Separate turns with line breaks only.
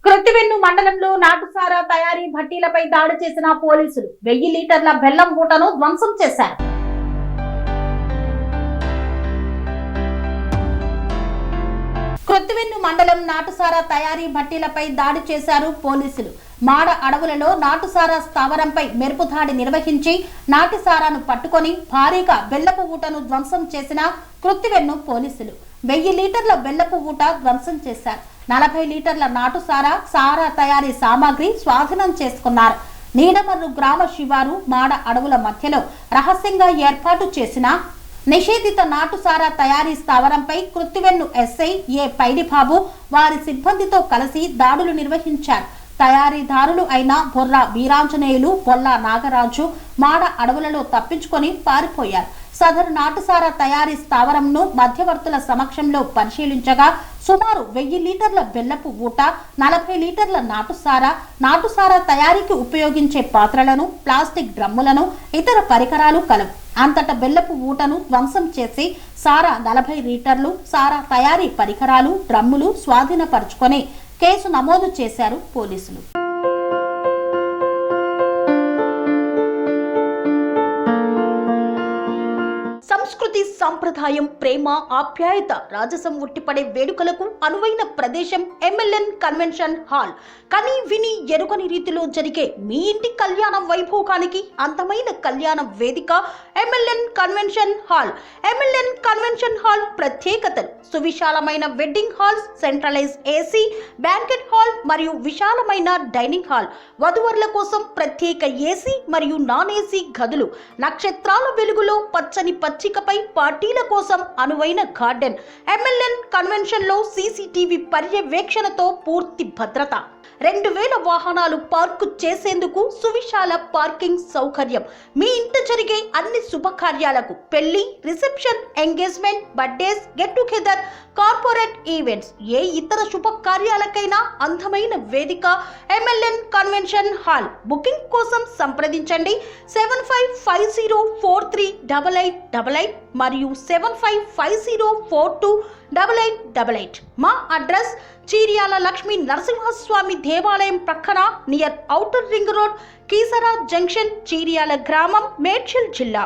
కృత్తివెన్ను మండలంలో నాటుసారా తయారీ భట్టీలపై దాడి చేసిన పోలీసులు 1000 లీటర్ల బెల్లం మూటను ధ్వంసం చేశారు. కృత్తివెన్ను మండలం నాటుసారా తయారీ భట్టీలపై దాడి చేశారు పోలీసులు. మాడ అడవులలో నాటుసారా స్థావరంపై మెరుపు దాడి నిర్వహించి నాటుసారాను పట్టుకొని భారీగా బెల్లపు ఊటను ధ్వంసం చేసిన కృత్తివెన్ను పోలీసులు 1000 లీటర్ల బెల్లపు ఊట ధ్వంసం చేశారు. 40 లీటర్ల నాటుసారా సారా తయారీ సామాగ్రి స్వాధీనం చేసుకున్నారు. నీడమర్రు గ్రామ శివారు మాడ అడవుల మధ్యలో రహస్యంగా ఏర్పాటు చేసిన నిషేధిత నాటుసారా తయారీ స్థావరంపై కృత్తివెన్ను ఎస్ఐ ఏ పైడిబాబు వారి సిబ్బందితో కలిసి దాడులు నిర్వహించారు. తయారీదారులు అయిన బొర్ర వీరాంజనేయులు, బొల్ల నాగరాజు మాడ అడవులలో తప్పించుకొని పారిపోయారు. సదరు నాటుసారా తయారీ స్థావరంను మధ్యవర్తుల సమక్షంలో పరిశీలించగా సుమారు 1000 లీటర్ల బెల్లపు ఊట, 40 లీటర్ల నాటుసారా తయారీకి ఉపయోగించే పాత్రలను, ప్లాస్టిక్ డ్రమ్ములను, ఇతర పరికరాలు కలవు. అంతటా బెల్లపు ఊటను ధ్వంసం చేసి సారా 40 లీటర్లు సారా తయారీ పరికరాలు, డ్రమ్ములు స్వాధీనపరుచుకొని కేసు నమోదు చేశారు పోలీసులు. సంస్కృతి, సంప్రదాయం, ప్రేమ, ఆప్యాయత, రాజసం ఉట్టిపడే వేడుకలకు అనువైన ప్రదేశం ఎంఎల్ఎన్ కన్వెన్షన్ హాల్. కని విని ఎరుగని రీతిలో జరిగే మీ ఇంటి కళ్యాణ వైభోగానికి అందమైన కళ్యాణ వేదిక MLN convention hall. MLN convention hall ప్రత్యేకతలు: సువిశాలమైన wedding halls, centralise AC banquet hall మరియు విశాలమైన డైనింగ్ హాల్, వధువరుల కోసం ప్రత్యేక ఏసీ మరియు నాన్ ఏసీ గదులు, నక్షత్రాల వెలుగులో పచ్చని పచ్చికపై పార్టీల కోసం అనువైన గార్డెన్. ఎంఎల్ఎన్ కన్వెన్షన్ లో సీసీటీవీ పర్యవేక్షణతో పూర్తి భద్రత, 2000 వాహనాలు పార్కు చేసేందుకు సువిశాల పార్కింగ్ సౌకర్యం. మీ ఇంట జరిగే అన్ని శుభకార్యాలకు, పెళ్లి, reception, engagement, birthdays, get together, corporate events, ఏ ఇతర శుభకార్యాలకైనా అందమైన వేదిక ఎంఎల్ఎన్ కన్వెన్షన్ హాల్. బుకింగ్ కోసం సంప్రదించండి 7550438888 మరియు 7550428888. మా అడ్రస్ చీర్యాల లక్ష్మీ నరసింహస్వామి దేవాలయం ప్రక్కన, near outer ring road, Keesara junction, Cheeryal గ్రామం, మేడ్చల్ జిల్లా.